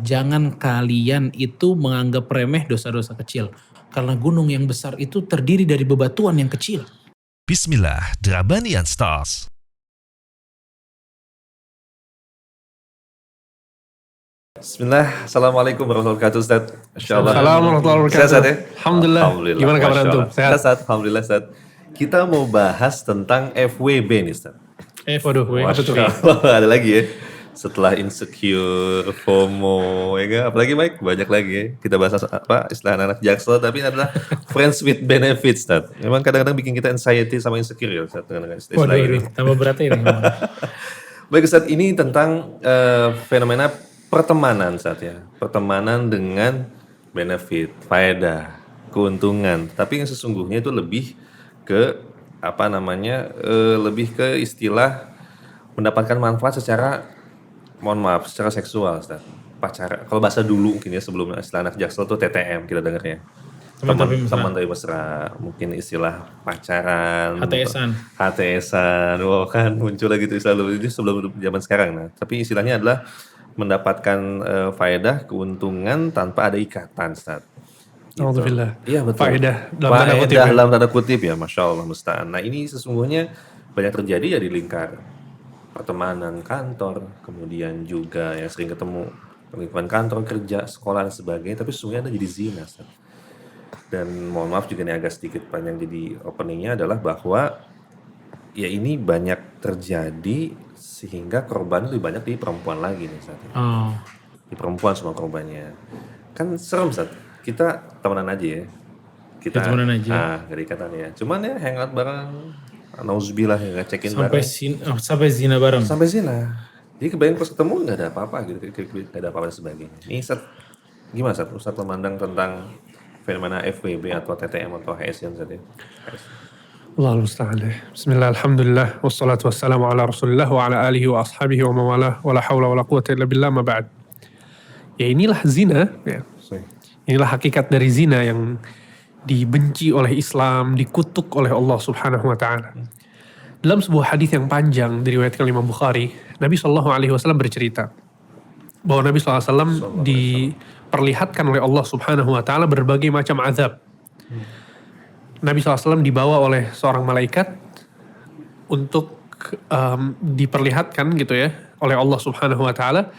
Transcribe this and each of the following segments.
Jangan kalian itu menganggap remeh dosa-dosa kecil. Karena gunung yang besar itu terdiri dari bebatuan yang kecil. Bismillah, Drabanian Stars. Bismillah, Assalamualaikum warahmatullahi wabarakatuh, Ustaz. Masyaallah. Assalamualaikum warahmatullahi wabarakatuh. Sehat, ya? Alhamdulillah. Gimana kabar Masya antum? Allah. Sehat? Sehat, Alhamdulillah, Ustaz. Kita mau bahas tentang FWB nih, Ustaz. Waduh, apa tuh? Masya Allah, ada lagi ya. Setelah insecure, FOMO, ya kan? Apalagi Mike, banyak lagi ya. Kita bahas apa istilah anak Jaksel, tapi ini adalah friends with benefits, Ustaz. Memang kadang-kadang bikin kita anxiety sama insecure ya, Ustaz. Waduh, ini tambah berat ini. Baik, Ustaz, ini tentang fenomena pertemanan, Ustaz ya. Pertemanan dengan benefit, faedah, keuntungan. Tapi yang sesungguhnya itu lebih ke lebih ke istilah mendapatkan manfaat secara, mohon maaf, secara seksual, Ustaz. Pacaran. Kalau bahasa dulu mungkin ya, sebelum istilah anak Jaksel tuh TTM kita dengarnya. Teman tapi mesra, mungkin istilah pacaran, HTS-an, wow kan muncul lagi tuh istilah itu sebelum zaman sekarang. Nah, tapi istilahnya adalah mendapatkan faedah, keuntungan tanpa ada ikatan, Ustaz. Alhamdulillah. Iya betul. Faedah dalam tanda kutip ya, Masya Allah musta'an. Nah ini sesungguhnya banyak terjadi ya di lingkar pertemanan, kantor, kemudian juga yang sering ketemu lingkungan kantor, kerja, sekolah dan sebagainya. Tapi sesungguhnya ada jadi zina, Ustaz. Dan mohon maaf juga ini agak sedikit panjang jadi openingnya adalah bahwa ya ini banyak terjadi sehingga korban lebih banyak di perempuan lagi nih Ustaz. Di perempuan semua korbannya. Kan serem, Ustaz. Kita temenan aja ya. Kita temenan aja. Gak ada ikatan ya. Cuman ya hangout bareng. Nauzubillah ya, check-in bareng. Sampai zina bareng. Sampai zina. Jadi kebayang pas ketemu gak ada apa-apa gitu. Gak ada apa-apa dan sebagainya. Ini Ustaz, gimana Ustaz? Ustaz memandang tentang fenomena FWB atau TTM atau HS yang Ustaz ya? Allahul musta'an. Bismillah, alhamdulillah, wassalatu wassalamu ala rasulillah wa ala alihi wa ashabihi wa mawalah wa la hawla wa la quwata illa billah ma ba'd. Ya inilah zina ya. Inilah hakikat dari zina yang dibenci oleh Islam, dikutuk oleh Allah Subhanahu wa taala. Dalam sebuah hadis yang panjang diriwayatkan Imam Bukhari, Nabi SAW bercerita bahwa Nabi SAW diperlihatkan oleh Allah Subhanahu wa taala berbagai macam azab. Nabi SAW dibawa oleh seorang malaikat untuk diperlihatkan gitu ya oleh Allah Subhanahu wa taala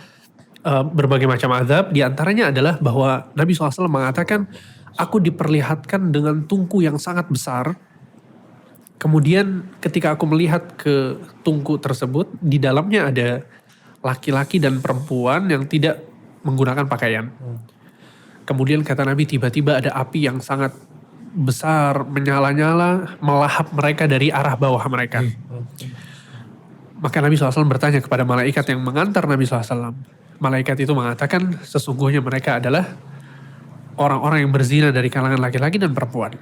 berbagai macam azab. Di antaranya adalah bahwa Nabi SAW mengatakan, aku diperlihatkan dengan tungku yang sangat besar. Kemudian ketika aku melihat ke tungku tersebut, di dalamnya ada laki-laki dan perempuan yang tidak menggunakan pakaian. Kemudian kata Nabi, tiba-tiba ada api yang sangat besar, menyala-nyala, melahap mereka dari arah bawah mereka. Maka Nabi SAW bertanya kepada malaikat yang mengantar Nabi SAW. Malaikat itu mengatakan, sesungguhnya mereka adalah orang-orang yang berzina dari kalangan laki-laki dan perempuan.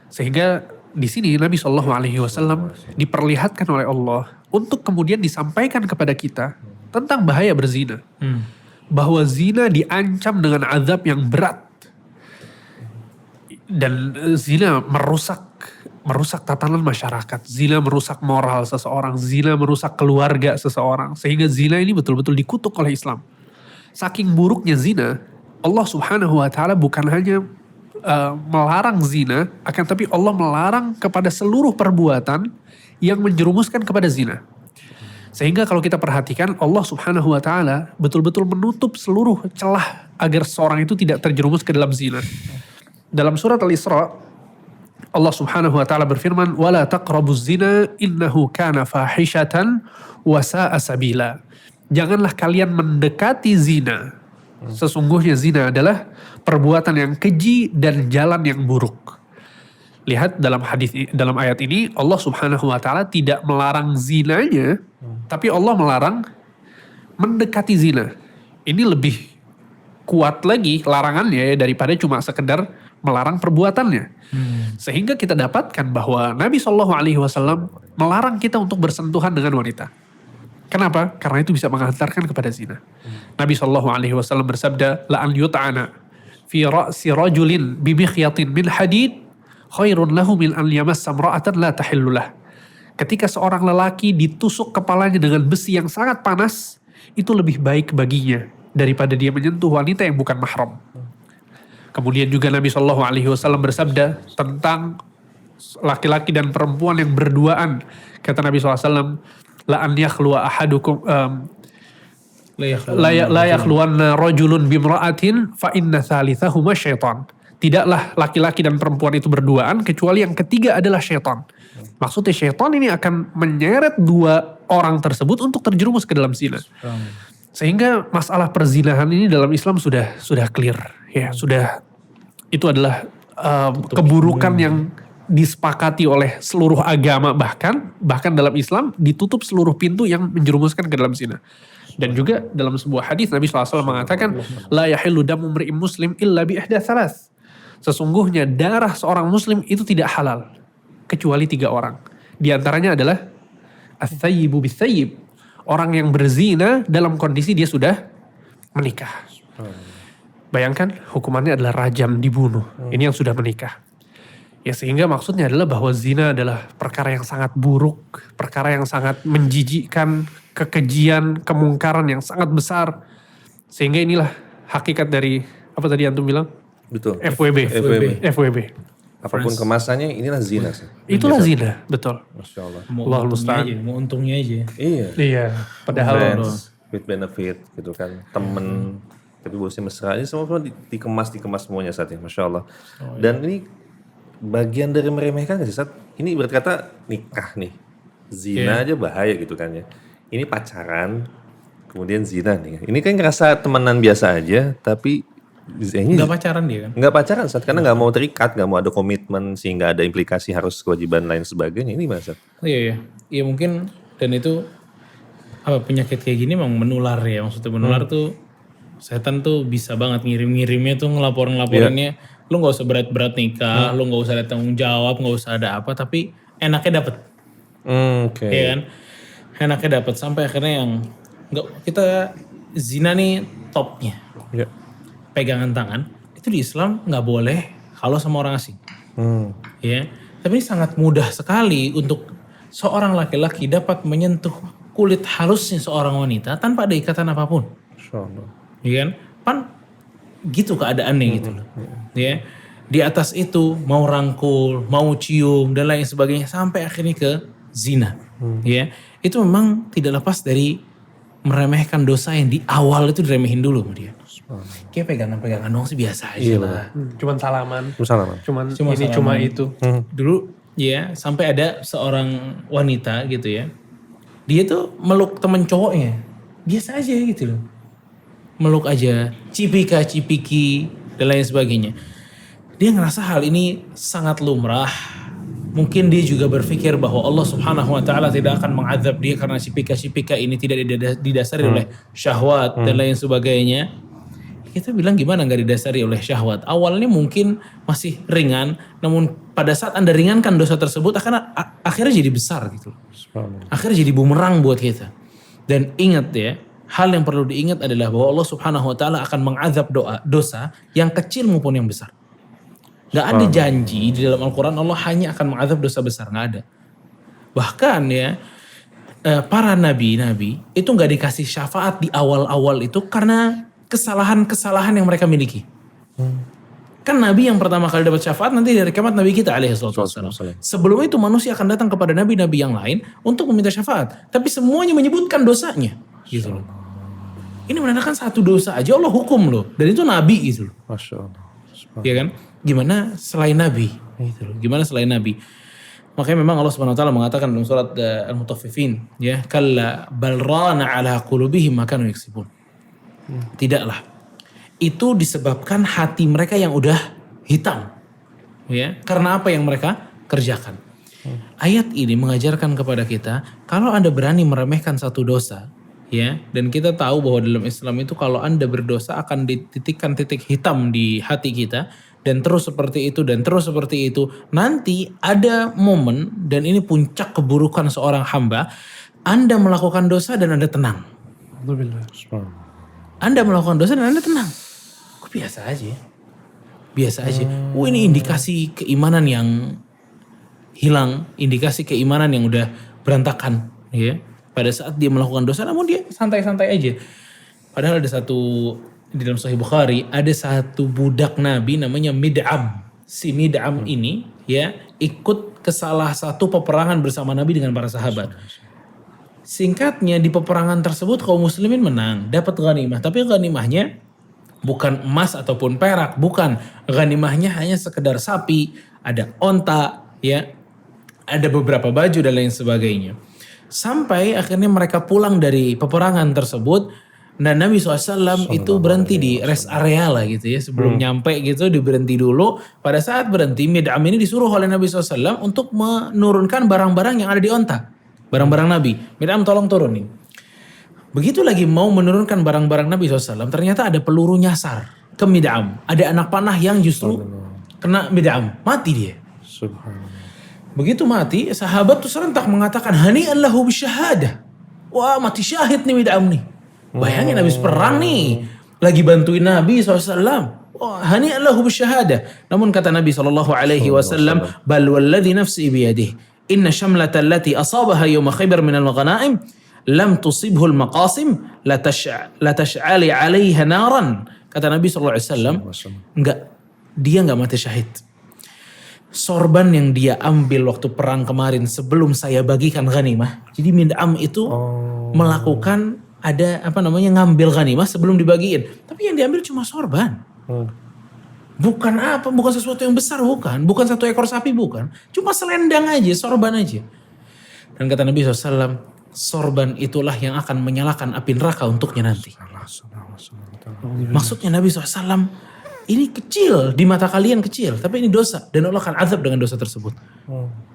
Sehingga di sini Nabi SAW diperlihatkan oleh Allah untuk kemudian disampaikan kepada kita tentang bahaya berzina. Bahwa zina diancam dengan azab yang berat. Dan zina merusak tatanan masyarakat. Zina merusak moral seseorang. Zina merusak keluarga seseorang. Sehingga zina ini betul-betul dikutuk oleh Islam. Saking buruknya zina, Allah Subhanahu wa taala bukan hanya melarang zina, akan tapi Allah melarang kepada seluruh perbuatan yang menjerumuskan kepada zina. Sehingga kalau kita perhatikan, Allah Subhanahu wa taala betul-betul menutup seluruh celah agar seorang itu tidak terjerumus ke dalam zina. Dalam surat Al-Isra, Allah Subhanahu wa taala berfirman, "Wala taqrabuz zina innahu kana fahishatan wa sa'a sabila." Janganlah kalian mendekati zina. Sesungguhnya zina adalah perbuatan yang keji dan jalan yang buruk. Lihat dalam ayat ini Allah Subhanahu wa taala tidak melarang zinanya, tapi Allah melarang mendekati zina. Ini lebih kuat lagi larangannya daripada cuma sekedar melarang perbuatannya. Sehingga kita dapatkan bahwa Nabi SAW melarang kita untuk bersentuhan dengan wanita. Kenapa? Karena itu bisa mengantarkan kepada zina. Nabi SAW bersabda, la an yut'ana fi ra'si rajulin bimikhyatin min hadid khairun lahu min an yamassa imra'atan la tahillulah. Ketika seorang lelaki ditusuk kepalanya dengan besi yang sangat panas, itu lebih baik baginya daripada dia menyentuh wanita yang bukan mahram. Kemudian juga Nabi SAW bersabda tentang laki-laki dan perempuan yang berduaan. Kata Nabi SAW, la an yakhluwa ahadukum la yakhluwanna rajulun bimra'atin fa inna thalithahuma syaitan. Tidaklah laki-laki dan perempuan itu berduaan kecuali yang ketiga adalah syaitan. Maksudnya syaitan ini akan menyeret dua orang tersebut untuk terjerumus ke dalam zina. Sehingga masalah perzinahan ini dalam Islam sudah clear. Ya, sudah itu adalah keburukan yang disepakati oleh seluruh agama, bahkan dalam Islam ditutup seluruh pintu yang menjerumuskan ke dalam zina. Dan juga dalam sebuah hadis Nabi SAW mengatakan la yahillu damu mri'in muslim illa bi ihda thalath. Sesungguhnya darah seorang muslim itu tidak halal kecuali 3 orang. Di antaranya adalah ats-tsayyibu bis-tsayyib, orang yang berzina dalam kondisi dia sudah menikah. Bayangkan hukumannya adalah rajam, dibunuh. Ini yang sudah menikah. Ya, sehingga maksudnya adalah bahwa zina adalah perkara yang sangat buruk, perkara yang sangat menjijikkan, kekejian, kemungkaran yang sangat besar. Sehingga inilah hakikat dari apa tadi antum bilang? Betul. FWB. Apapun kemasannya, inilah zina sih. Itulah zina, betul. Masya Allah. Mau untungnya aja. Iya. Padahal Friends with benefit gitu kan. Temen, tapi bosnya mesra. Ini semua dikemas semuanya saat ini. Masya Allah. Dan ini bagian dari meremehkan gak sih Sat? Ini berarti kata nikah nih. Zina aja bahaya gitu kan ya. Ini pacaran, kemudian zina nih. Ini kan ngerasa temenan biasa aja, tapi Nggak pacaran dia kan? Nggak pacaran Sat, karena nggak mau terikat, nggak mau ada komitmen, sehingga ada implikasi harus kewajiban lain sebagainya. Ini Mas Sat? Iya. Iya mungkin, dan itu penyakit kayak gini memang menular ya. Maksudnya menular tuh, setan tuh bisa banget ngirim-ngirimnya tuh, ngelaporinnya. Lu gak usah berat-berat nikah, lu gak usah ada tanggung jawab, gak usah ada apa, tapi enaknya dapet. Iya kan? Enaknya dapet, sampai akhirnya yang, kita zina nih topnya. Pegangan tangan, itu di Islam gak boleh kalau sama orang asing. Ya, tapi ini sangat mudah sekali untuk seorang laki-laki dapat menyentuh kulit halusnya seorang wanita tanpa ada ikatan apapun. Iya kan? Pan gitu keadaannya gitu loh. Ya. Di atas itu mau rangkul, mau cium dan lain sebagainya sampai akhirnya ke zina. Ya. Itu memang tidak lepas dari meremehkan dosa yang di awal itu diremehin dulu sama dia. Kayak pegangan-pegangan dong sih biasa aja lah. cuman salaman. Cuma itu. Dulu ya sampai ada seorang wanita gitu ya. Dia tuh meluk temen cowoknya. Biasa aja gitu loh. Meluk aja, cipika-cipiki dan lain sebagainya. Dia ngerasa hal ini sangat lumrah. Mungkin dia juga berpikir bahwa Allah Subhanahu wa taala tidak akan mengazab dia karena cipika-cipika ini tidak didasari oleh syahwat dan lain sebagainya. Kita bilang gimana gak didasari oleh syahwat? Awalnya mungkin masih ringan, namun pada saat Anda ringankan dosa tersebut akhirnya jadi besar gitu. Akhirnya jadi bumerang buat kita. Dan ingat ya, hal yang perlu diingat adalah bahwa Allah Subhanahu wa taala akan mengazab dosa yang kecil maupun yang besar. Gak ada janji di dalam Al-Quran Allah hanya akan mengazab dosa besar, gak ada. Bahkan ya, para nabi-nabi itu gak dikasih syafaat di awal-awal itu karena kesalahan-kesalahan yang mereka miliki. Kan nabi yang pertama kali dapat syafaat nanti dari kiamat nabi kita alaihissalam. Sebelum itu manusia akan datang kepada nabi-nabi yang lain untuk meminta syafaat. Tapi semuanya menyebutkan dosanya. Gitu loh. Ini menandakan satu dosa aja Allah hukum loh. Dan itu nabi gitu loh. Masya Allah. Ya kan? Gimana selain nabi? Gitu loh. Gimana selain nabi? Makanya memang Allah Subhanahu wa taala mengatakan dalam surat Al-Mutaffifin, ya, kalla bal rana ala qulubihim ma kanu yaksibun. Tidaklah. Itu disebabkan hati mereka yang udah hitam. Ya, karena apa yang mereka kerjakan. Ayat ini mengajarkan kepada kita, kalau Anda berani meremehkan satu dosa, ya, dan kita tahu bahwa dalam Islam itu kalau Anda berdosa akan dititikkan titik hitam di hati kita, dan terus seperti itu, dan terus seperti itu. Nanti ada momen, dan ini puncak keburukan seorang hamba, Anda melakukan dosa dan Anda tenang. Anda melakukan dosa dan Anda tenang. Kok biasa aja ya? Biasa aja. Ini indikasi keimanan yang hilang, indikasi keimanan yang udah berantakan. Ya. Pada saat dia melakukan dosa, namun dia santai-santai aja. Padahal ada satu di dalam Sahih Bukhari ada satu budak Nabi namanya Mid'am. Si Mid'am ini ya ikut ke salah satu peperangan bersama Nabi dengan para sahabat. Singkatnya di peperangan tersebut kaum muslimin menang, dapat ghanimah. Tapi ghanimahnya bukan emas ataupun perak, bukan. Ghanimahnya hanya sekedar sapi, ada onta, ya, ada beberapa baju dan lain sebagainya. Sampai akhirnya mereka pulang dari peperangan tersebut. Dan Nabi SAW itu berhenti di rest area lah gitu ya. Sebelum nyampe gitu diberhenti dulu. Pada saat berhenti Mid'am ini disuruh oleh Nabi SAW untuk menurunkan barang-barang yang ada di onta. Barang-barang Nabi. Mid'am tolong turunin. Begitu lagi mau menurunkan barang-barang Nabi SAW. Ternyata ada peluru nyasar ke Mid'am. Ada anak panah yang justru kena Mid'am. Mati dia. Subhanallah. Begitu mati sahabat tuh serentak mengatakan hani'an lahu bisyahadah. Wah mati syahid nih Mid'am nih. Bayangin habis perang nih, lagi bantuin Nabi SAW. Oh, hani'an lahu bisyahada. Namun kata Nabi SAW, bal walladhi nafsi biyadih, inna syamlata allati asabaha yawma Khaybar minal ghanaim, lam tusibhu al-maqasim, la tash'ali alaiha naran. Kata Nabi SAW, dia enggak mati syahid. Sorban yang dia ambil waktu perang kemarin sebelum saya bagikan ghanimah. Jadi Mid'am itu melakukan ngambil ghanimah sebelum dibagiin. Tapi yang diambil cuma sorban. Bukan sesuatu yang besar, bukan satu ekor sapi, bukan. Cuma selendang aja, sorban aja. Dan kata Nabi SAW, sorban itulah yang akan menyalakan api neraka untuknya nanti. Maksudnya Nabi SAW, ini kecil, di mata kalian kecil, tapi ini dosa. Dan Allah akan azab dengan dosa tersebut.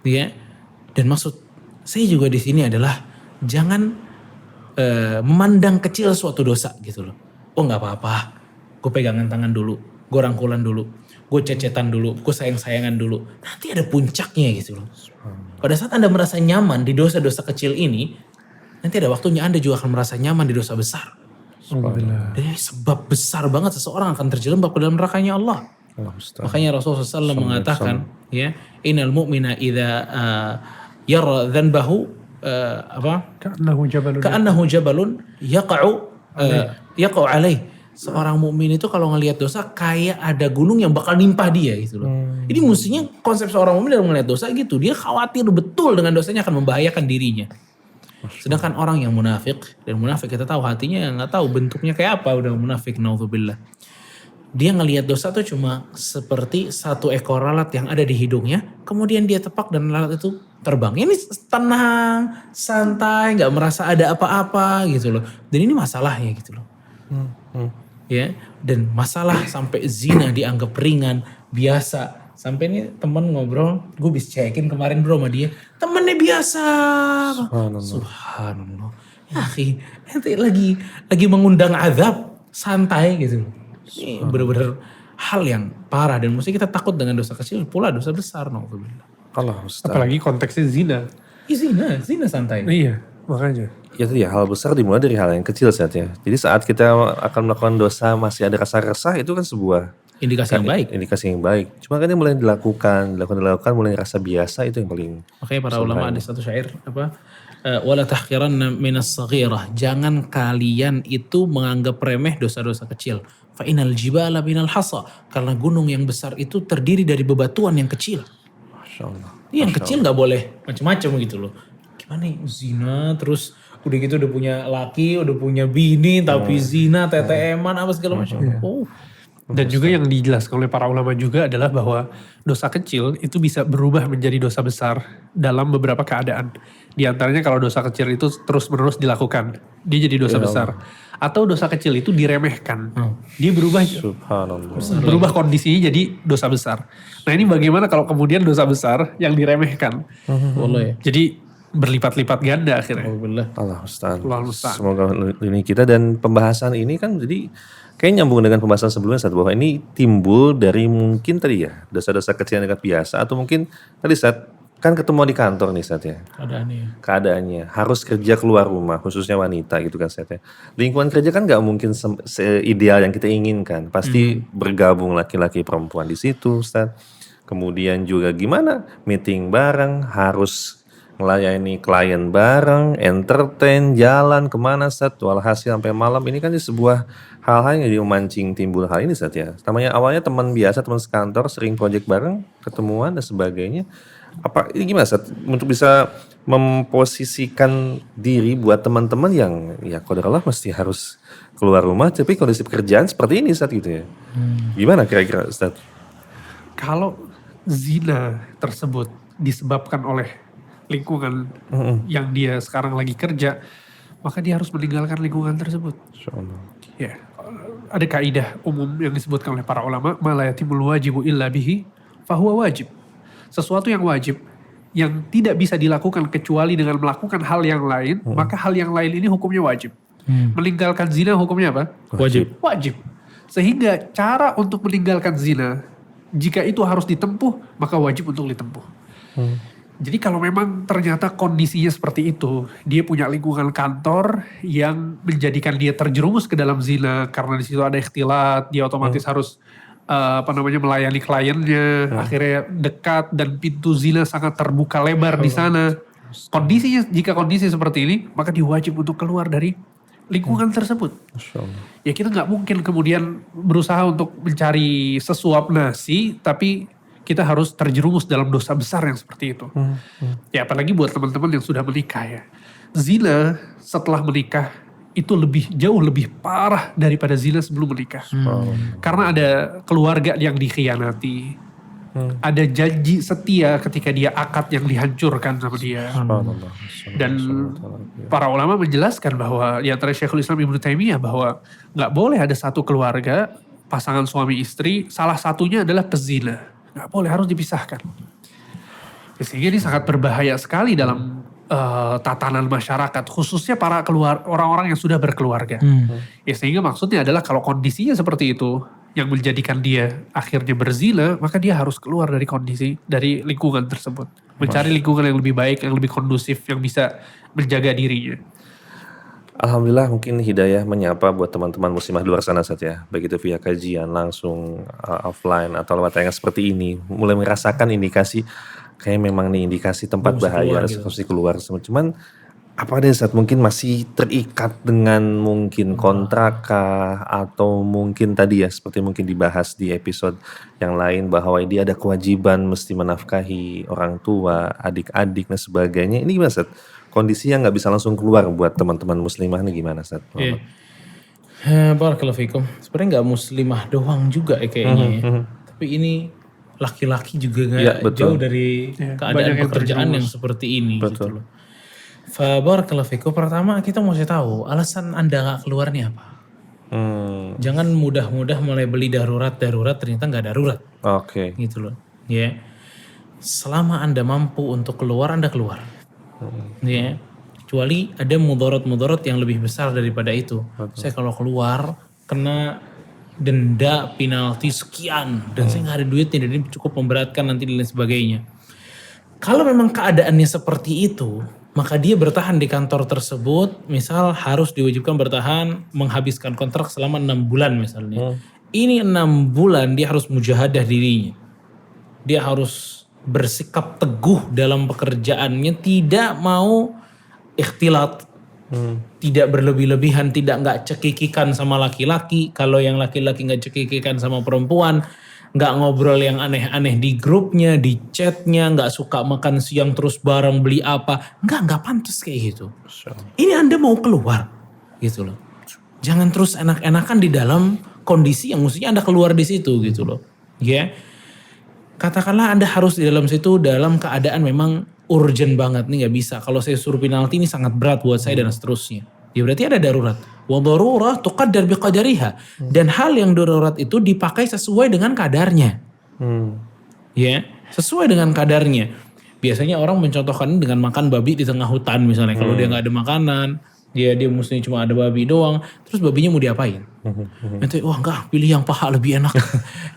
Ya. Dan maksud saya juga di sini adalah, jangan memandang kecil suatu dosa gitu loh. Oh gak apa-apa, gue pegangan tangan dulu, gue rangkulan dulu, gue cecetan dulu, gue sayang-sayangan dulu. Nanti ada puncaknya gitu loh. Pada saat Anda merasa nyaman di dosa-dosa kecil ini, nanti ada waktunya Anda juga akan merasa nyaman di dosa besar. Dan sebab besar banget seseorang akan terjerembab ke dalam nerakanya Allah. Makanya Rasulullah SAW mengatakan, ya, innal mu'mina idza yara dhanbahu ka'annahu jabalun yaqa'u alaih. Seorang mukmin itu kalau ngelihat dosa kayak ada gunung yang bakal nimpah dia gitu loh. Ini mestinya konsep seorang mukmin dalam ngelihat dosa gitu, dia khawatir betul dengan dosanya akan membahayakan dirinya. Sedangkan orang yang munafik, dan munafik kita tahu hatinya nggak tahu bentuknya kayak apa, udah munafik, naudzubillah. Dia ngelihat dosa tuh cuma seperti satu ekor lalat yang ada di hidungnya, kemudian dia tepak dan lalat itu terbang. Ini tenang, santai, nggak merasa ada apa-apa gitu loh. Dan ini masalahnya gitu loh. Ya, dan masalah sampai zina dianggap ringan, biasa. Sampai ini temen ngobrol, gue bisa cekin kemarin bro sama dia, temennya biasa. Subhanallah. Ya akhi, nanti lagi mengundang azab, santai gitu loh. Ini benar-benar hal yang parah dan mesti kita takut dengan dosa kecil pula dosa besar. Apalagi konteksnya zina. Zina santai. Iya, makanya. Ya tadi ya, hal besar dimulai dari hal yang kecil saat ya. Jadi saat kita akan melakukan dosa masih ada rasa resah, itu kan sebuah indikasi yang baik. Indikasi yang baik. Cuma kan ini mulai dilakukan, mulai rasa biasa, itu yang paling. Makanya para ulama ada satu syair wala tahqiranna minas saghirah. Jangan kalian itu menganggap remeh dosa-dosa kecil. Fa inal jibala minal hasa. Karena gunung yang besar itu terdiri dari bebatuan yang kecil. Masyaallah. Yang kecil nggak boleh macam-macam gitu loh. Gimana nih zina terus udah gitu udah punya laki, udah punya bini tapi zina, TTM-an apa segala macam. Dan juga yang dijelaskan oleh para ulama juga adalah bahwa dosa kecil itu bisa berubah menjadi dosa besar dalam beberapa keadaan. Di antaranya kalau dosa kecil itu terus-menerus dilakukan, dia jadi dosa besar. Atau dosa kecil itu diremehkan, dia berubah kondisinya jadi dosa besar. Nah ini bagaimana kalau kemudian dosa besar yang diremehkan? Jadi berlipat-lipat ganda akhirnya. Allah Ustaz. Semoga ini kita, dan pembahasan ini kan jadi kayak nyambung dengan pembahasan sebelumnya saat bahwa ini timbul dari mungkin tadi ya dosa-dosa kecil yang dekat biasa, atau mungkin tadi saat kan ketemu di kantor nih saat ya. Keadaannya harus kerja keluar rumah, khususnya wanita gitu kan saat ya. Lingkungan kerja kan nggak mungkin seideal yang kita inginkan. Pasti bergabung laki-laki perempuan di situ Ustaz. Kemudian juga gimana meeting bareng, harus melayani klien bareng, entertain, jalan kemana Ustaz, walhasil sampai malam. Ini kan sebuah hal-hal yang jadi memancing timbul hal ini Ustaz ya. Namanya awalnya teman biasa, teman sekantor, sering project bareng, ketemuan dan sebagainya. Apa ini gimana Ustaz untuk bisa memposisikan diri buat teman-teman yang ya qadarullah mesti harus keluar rumah tapi kondisi pekerjaan seperti ini Ustaz gitu ya. Gimana kira-kira Ustaz? Kalau zina tersebut disebabkan oleh lingkungan yang dia sekarang lagi kerja, maka dia harus meninggalkan lingkungan tersebut. Insyaallah. Ya, ada kaidah umum yang disebutkan oleh para ulama, ma la yatimul wajibu illa bihi fahuwa wajib. Sesuatu yang wajib yang tidak bisa dilakukan kecuali dengan melakukan hal yang lain, maka hal yang lain ini hukumnya wajib. Meninggalkan zina hukumnya apa? Wajib. Wajib. Sehingga cara untuk meninggalkan zina, jika itu harus ditempuh, maka wajib untuk ditempuh. Jadi kalau memang ternyata kondisinya seperti itu, dia punya lingkungan kantor yang menjadikan dia terjerumus ke dalam zina karena di situ ada ikhtilat, dia otomatis harus melayani kliennya, akhirnya dekat dan pintu zina sangat terbuka lebar di sana. Kondisinya, jika kondisi seperti ini, maka dia wajib untuk keluar dari lingkungan tersebut. Ya kita nggak mungkin kemudian berusaha untuk mencari sesuap nasi, tapi kita harus terjerumus dalam dosa besar yang seperti itu. Ya apalagi buat teman-teman yang sudah menikah ya. Zina setelah menikah itu jauh lebih parah daripada zina sebelum menikah. Karena ada keluarga yang dikhianati. Ada janji setia ketika dia akad yang dihancurkan sama dia. Dan para ulama menjelaskan bahwa di antara Syekhul Islam Ibnu Taimiyah bahwa nggak boleh ada satu keluarga, pasangan suami istri, salah satunya adalah pezina. Nggak boleh, harus dipisahkan. Sehingga ini sangat berbahaya sekali dalam tatanan masyarakat, khususnya para orang-orang yang sudah berkeluarga. Ya, sehingga maksudnya adalah kalau kondisinya seperti itu, yang menjadikan dia akhirnya berzina, maka dia harus keluar dari lingkungan tersebut. Mencari lingkungan yang lebih baik, yang lebih kondusif, yang bisa menjaga dirinya. Alhamdulillah mungkin hidayah menyapa buat teman-teman muslimah di luar sana saja. Baik itu via kajian langsung offline atau lewat tayangan seperti ini. Mulai merasakan indikasi kayak memang nih indikasi tempat bahaya harus keluar. Cuman apa ada saat mungkin masih terikat dengan mungkin kontrak kah, atau mungkin tadi ya seperti mungkin dibahas di episode yang lain bahwa dia ada kewajiban mesti menafkahi orang tua, adik-adik dan sebagainya. Ini gimana Ustaz? Kondisinya nggak bisa langsung keluar buat teman-teman muslimah nih gimana Ustaz? Barakallahu fikum. Sebenarnya nggak muslimah doang juga ya kayaknya ya. Tapi ini laki-laki juga nggak jauh dari keadaan pekerjaan yang seperti ini gitu loh. Barakallahu fikum. Pertama kita mesti tahu alasan Anda nggak keluar nih apa. Jangan mudah-mudah mulai beli darurat ternyata nggak darurat. Oke. Gitu loh. Ya. Selama Anda mampu untuk keluar, Anda keluar. Ya. Kecuali ada mudarat yang lebih besar daripada itu. Saya kalau keluar kena denda penalti sekian dan saya nggak ada duitnya dan ini cukup memberatkan nanti dan lain sebagainya. Kalau memang keadaannya seperti itu, maka dia bertahan di kantor tersebut, misal harus diwajibkan bertahan menghabiskan kontrak selama 6 bulan misalnya. Ini 6 bulan dia harus mujahadah dirinya. Dia harus bersikap teguh dalam pekerjaannya, tidak mau ikhtilat, tidak berlebih-lebihan, nggak cekikikan sama laki-laki. Kalau yang laki-laki nggak cekikikan sama perempuan, nggak ngobrol yang aneh-aneh di grupnya, di chatnya, nggak suka makan siang terus bareng beli apa, nggak pantas kayak gitu. Ini Anda mau keluar, gitu loh. Jangan terus enak-enakan di dalam kondisi yang mestinya Anda keluar di situ, gitu loh. Ya. Katakanlah Anda harus di dalam situ dalam keadaan memang urgent banget nih, nggak bisa. Kalau saya suruh penalti ini sangat berat buat saya dan seterusnya. Ya berarti ada darurat. Wa darurah tuqaddar biqadariha. Dan hal yang darurat itu dipakai sesuai dengan kadarnya. Ya, sesuai dengan kadarnya. Biasanya orang mencontohkan dengan makan babi di tengah hutan misalnya. Kalau dia nggak ada makanan, dia mestinya cuma ada babi doang, terus babinya mau diapain? Nanti wah enggak, pilih yang paha lebih enak.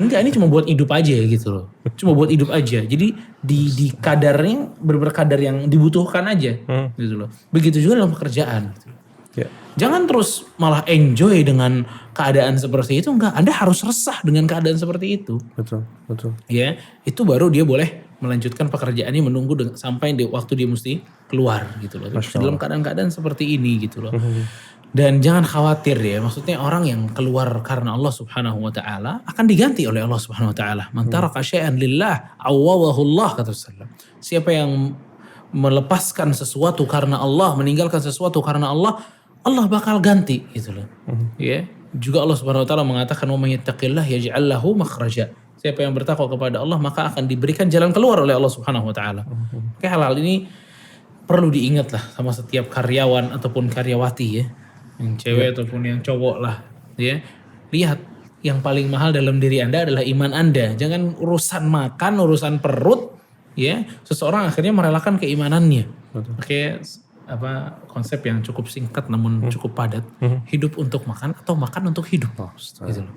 Enggak, ini cuma buat hidup aja gitu loh. Cuma buat hidup aja. Jadi di kadarnya berkadar yang dibutuhkan aja gitu loh. Begitu juga dalam pekerjaan gitu. Ya. Jangan terus malah enjoy dengan keadaan seperti itu. Enggak, Anda harus resah dengan keadaan seperti itu. Betul, betul. Ya, itu baru dia boleh melanjutkan pekerjaannya menunggu sampai di waktu dia mesti keluar gitu loh. Dalam keadaan-keadaan seperti ini gitu loh. Dan jangan khawatir ya, maksudnya orang yang keluar karena Allah Subhanahu wa taala akan diganti oleh Allah Subhanahu wa taala. Man taraka syai'an lillah awwawahu Allah kata Rasulullah. Siapa yang melepaskan sesuatu karena Allah, meninggalkan sesuatu karena Allah, Allah bakal ganti gitu loh. Ya. Juga Allah Subhanahu wa taala mengatakan wa may yattaqillah yaj'al lahu makhraja. Siapa yang bertakwa kepada Allah maka akan diberikan jalan keluar oleh Allah Subhanahu wa taala. Oke, hal-hal ini perlu diingat lah sama setiap karyawan ataupun karyawati ya. Yang cewek ataupun yang cowok lah ya. Lihat yang paling mahal dalam diri Anda adalah iman Anda. Jangan urusan makan, urusan perut ya. Seseorang akhirnya merelakan keimanannya. Oke, konsep yang cukup singkat namun cukup padat. Hidup untuk makan atau makan untuk hidup. Gitu loh.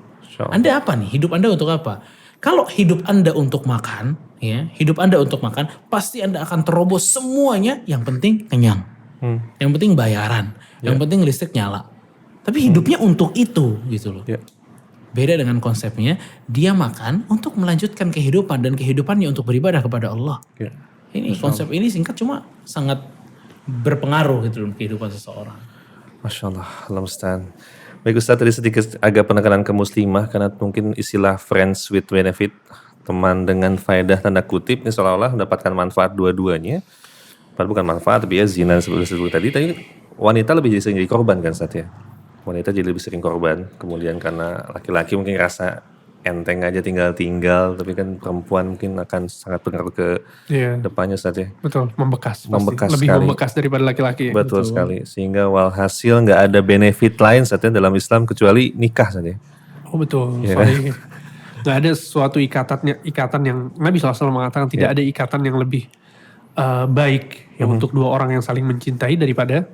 Anda apa nih? Hidup Anda untuk apa? Kalau hidup Anda untuk makan, ya, hidup Anda untuk makan, pasti Anda akan terobos semuanya. Yang penting kenyang, yang penting bayaran, yang penting listrik nyala. Tapi hidupnya untuk itu, gitu loh. Beda dengan konsepnya, dia makan untuk melanjutkan kehidupan dan kehidupannya untuk beribadah kepada Allah. Ini konsep ini singkat cuma sangat berpengaruh gitu dalam kehidupan seseorang. Masya Allah, Allah musta'an. Baik Ustaz, tadi sedikit agak penekanan ke muslimah karena mungkin istilah friends with benefit, teman dengan faedah tanda kutip, ini seolah-olah mendapatkan manfaat dua-duanya. Padahal bukan manfaat, tapi ya zina seperti tadi wanita lebih sering jadi korban kan Ustaz ya. Wanita jadi lebih sering korban, kemudian karena laki-laki mungkin rasa enteng aja tinggal-tinggal, tapi kan perempuan mungkin akan sangat pengaruh ke depannya Ustaz ya. Betul, membekas. Lebih Lebih membekas daripada laki-laki. Betul sekali. Sehingga walhasil nggak ada benefit lain Ustaz ya dalam Islam kecuali nikah saja. Oh betul. Ya, Soalnya nggak ada suatu ikatan yang Nabi SAW mengatakan tidak ada ikatan yang lebih baik untuk dua orang yang saling mencintai daripada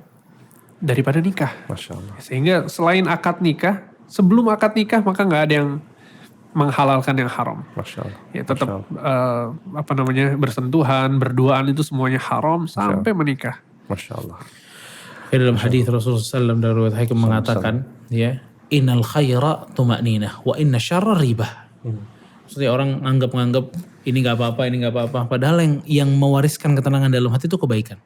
nikah. Masya Allah. Sehingga selain akad nikah, sebelum akad nikah maka nggak ada yang menghalalkan yang haram. Masya Allah. Ya tetap bersentuhan, berduaan itu semuanya haram sampai menikah. Masya Allah. Ya, dalam hadis Rasulullah SAW dari riwayat Hakim mengatakan, ya, innal khaira tuma'ninah wa inna syarra ribah. Maksudnya orang nganggap ini nggak apa-apa. Padahal yang mewariskan ketenangan dalam hati itu kebaikan.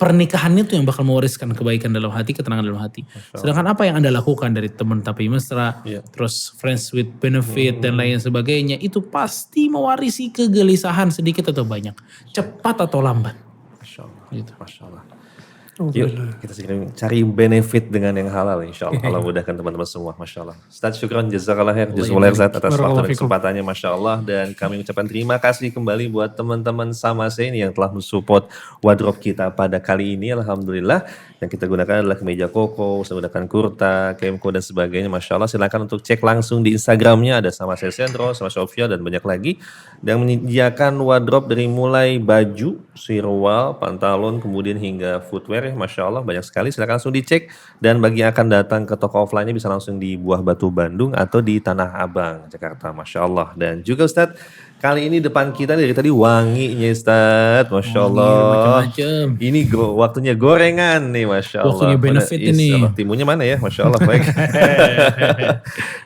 Pernikahannya tuh yang bakal mewariskan kebaikan dalam hati, ketenangan dalam hati. Sedangkan apa yang Anda lakukan dari teman tapi mesra, terus friends with benefit dan lain sebagainya, itu pasti mewarisi kegelisahan sedikit atau banyak, cepat atau lambat. Masya Allah. Gitu. Masya Allah. Yuk kita cari benefit dengan yang halal insya Allah. Allah mudahkan teman-teman semua. Masya Allah. Ustaz syukran jazakallah khair. Jazakallah Ustaz atas waktu dan kesempatannya. Masya Allah. Dan kami ucapkan terima kasih kembali buat teman-teman sama saya ini yang telah mensupport wardrobe kita pada kali ini. Alhamdulillah. Yang kita gunakan adalah kemeja koko, saya gunakan kurta, kemko dan sebagainya. Masya Allah. Silakan untuk cek langsung di Instagramnya. Ada sama saya Sendro, sama Sofia dan banyak lagi. Dan menyediakan wardrobe dari mulai baju, sirwal, pantalon, kemudian hingga footwear. Masya Allah banyak sekali, silakan langsung dicek. Dan bagi yang akan datang ke toko offline-nya bisa langsung di Buah Batu Bandung atau di Tanah Abang Jakarta. Masya Allah. Dan juga Ustadz, kali ini depan kita dari tadi wanginya Ustadz, Masya Allah. Macam-macam. Ini waktunya gorengan nih, Masya Allah. Waktunya benefit ini. Timunnya mana ya, Masya Allah. Baik.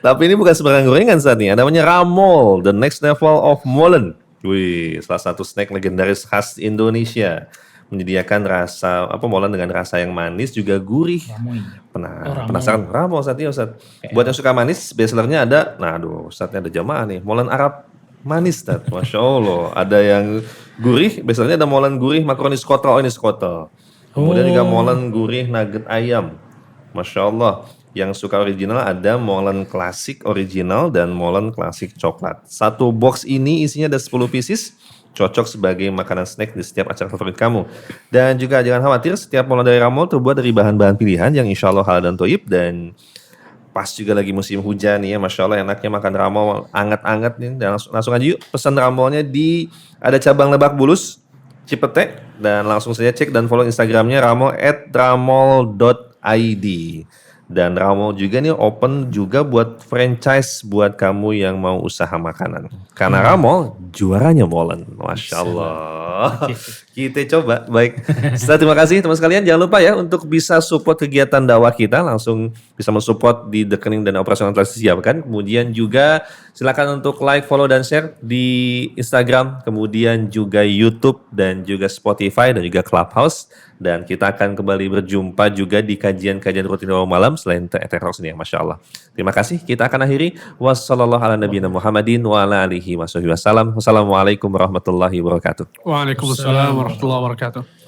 Tapi ini bukan sembarang gorengan saat ini, namanya Ramol, the next level of Molen. Wih, salah satu snack legendaris khas Indonesia. Menyediakan rasa molen dengan rasa yang manis juga gurih. Penasaran Ramol saat ini Ustaz. Buat yang suka manis, bestsellernya ada. Nah, Ustaznya ada jamaah nih. Molen Arab manis Ustaz. Masya Allah. Ada yang gurih, bestsellernya ada molen gurih makaroni skotel. Ini skotel. Kemudian juga molen gurih nugget ayam. Masya Allah. Yang suka original ada molen klasik original dan molen klasik coklat. Satu box ini isinya ada 10 pieces. Cocok sebagai makanan snack di setiap acara favorit kamu. Dan juga jangan khawatir, setiap molen dari Ramol terbuat dari bahan-bahan pilihan yang insya Allah halal dan thayyib. Dan pas juga lagi musim hujan nih ya, Masya Allah enaknya makan Ramol anget-anget nih. Dan langsung aja yuk pesan Ramolnya ada cabang Lebak Bulus, Cipete. Dan langsung saja cek dan follow Instagramnya Ramol @ramol.id. Dan Ramo juga nih open juga buat franchise buat kamu yang mau usaha makanan. Karena Ramo juaranya molen. Masya Allah. Kita coba. Baik. Terima kasih teman sekalian. Jangan lupa ya untuk bisa support kegiatan dakwah kita. Langsung bisa mensupport di rekening dan operasional telah disiapkan. Kemudian juga silakan untuk like, follow, dan share di Instagram. Kemudian juga YouTube dan juga Spotify dan juga Clubhouse. Dan kita akan kembali berjumpa juga di kajian-kajian rutin awal malam selain Eteros ini ya, Masya Allah. Terima kasih. Kita akan akhiri. Wassalamualaikum warahmatullahi wabarakatuh. Waalaikumsalam warahmatullahi wabarakatuh.